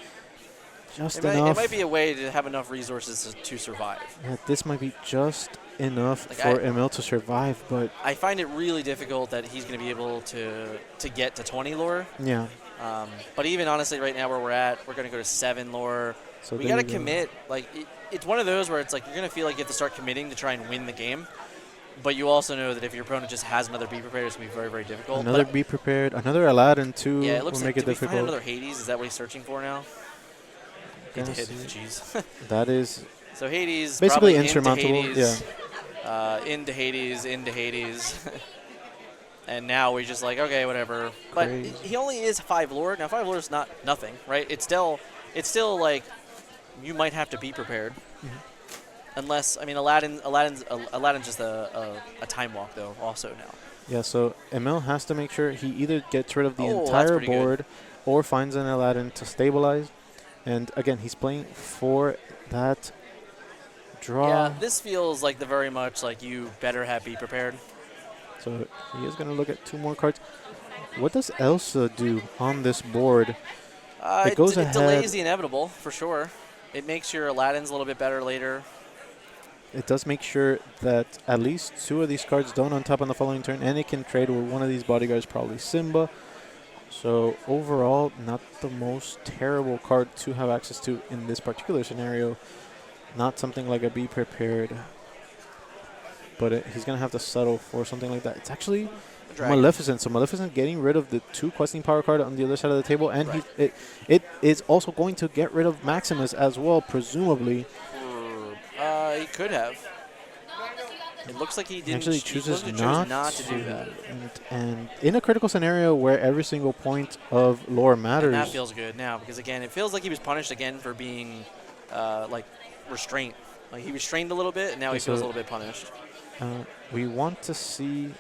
just enough.
It might be a way to have enough resources to survive.
Yeah, this might be just enough for Emil to survive, but
I find it really difficult that he's going to be able to get to 20 lore.
Yeah.
But even honestly, right now where we're at, we're going to go to 7 lore. So we got to commit. Like it's one of those where it's like you're going to feel like you have to start committing to try and win the game. But you also know that if your opponent just has another Be Prepared, it's going to be very, very difficult.
Another Be Prepared, another Aladdin too.
Yeah, it looks
will
like
make it difficult.
We find another Hades. Is that what he's searching for now? He did. Jeez.
That is.
So Hades.
Basically insurmountable.
Into Hades, into Hades. And now we're just like, okay, whatever. But he only is 5 lore. Now 5 lore is not nothing, right? It's still like you might have to be prepared. Mm-hmm. Unless, I mean, Aladdin's just a time walk though also now.
Yeah, so Emil has to make sure he either gets rid of the entire board or finds an Aladdin to stabilize. And again, he's playing for that draw.
Yeah, this feels like very much like you better have Be Prepared.
So he is going to look at 2 more cards. What does Elsa do on this board?
It delays the inevitable, for sure. It makes your Aladdins a little bit better later.
It does make sure that at least 2 of these cards don't untap on the following turn, and it can trade with one of these bodyguards, probably Simba. So overall, not the most terrible card to have access to in this particular scenario. Not something like a Be Prepared. But he's going to have to settle for something like that. It's actually Maleficent. So Maleficent getting rid of the 2 questing power card on the other side of the table. And it is also going to get rid of Maximus as well, presumably.
He could have. It looks like he didn't.
Actually chooses not
to do that.
And in a critical scenario where every single point of lore matters.
And that feels good now because, again, it feels like he was punished again for being, restraint. Like he restrained a little bit, and now he feels a little bit punished.
We want to see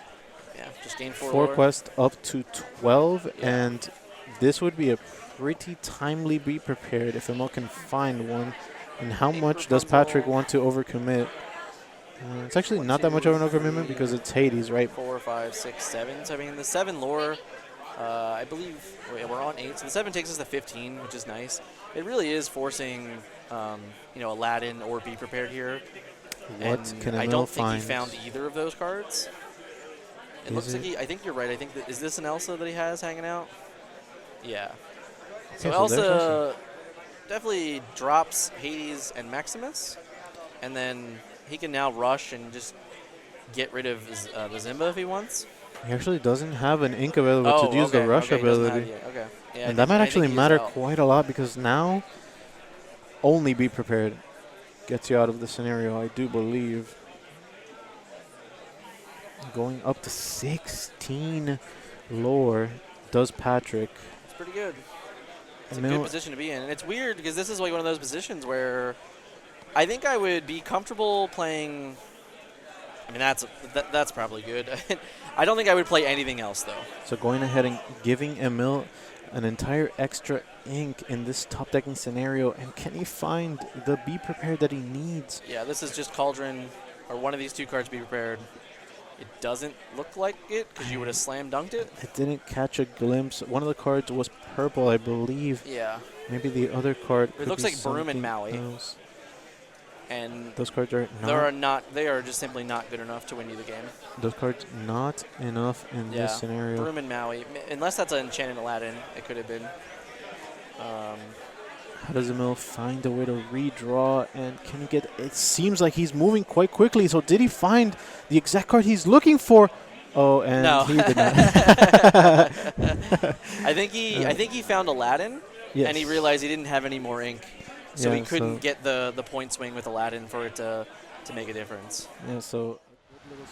just gain 4
lore quest up to 12, and this would be a pretty timely Be Prepared if Emil can find one. And how much does Patrick want to overcommit? It's actually not that much of an overcommitment because it's Hades, right?
4, 5, 6, 7. So I mean, the 7 lore, I believe we're on 8. So the 7 takes us to 15, which is nice. It really is forcing, Aladdin or Be Prepared here.
What can Emil
I don't think
find?
he found either of those cards. It looks like I think you're right. I think is this an Elsa that he has hanging out? Yeah. So Elsa definitely drops Hades and Maximus, and then he can now rush and just get rid of the Zimba if he wants.
He actually doesn't have an ink available to use the rush ability.
Yeah,
and that might actually matter quite a lot because now only Be Prepared gets you out of the scenario, I do believe. Going up to 16 lore does Patrick.
It's pretty good. It's a good position to be in. And it's weird because this is like one of those positions where I think I would be comfortable playing. I mean, that's probably good. I don't think I would play anything else, though.
So going ahead and giving Emil an entire extra ink in this top decking scenario. And can he find the Be Prepared that he needs?
Yeah, this is just Cauldron, or one of these 2 cards Be Prepared. It doesn't look like it because you would have slam dunked it.
I didn't catch a glimpse. One of the cards was purple, I believe.
Yeah.
Maybe the other card.
It looks like Broom and Maui. and
Those cards are not.
they are just simply not good enough to win you the game.
Those cards not enough in this scenario.
Broom and Maui, unless that's an Enchanted Aladdin, it could have been.
How does Emil find a way to redraw, and can he get? It seems like he's moving quite quickly. So did he find the exact card he's looking for? Oh, and
no.
he did not.
I think he found Aladdin,
yes.
and he realized he didn't have any more ink, so
Yeah,
he couldn't get the point swing with Aladdin for it to make a difference.
Yeah, so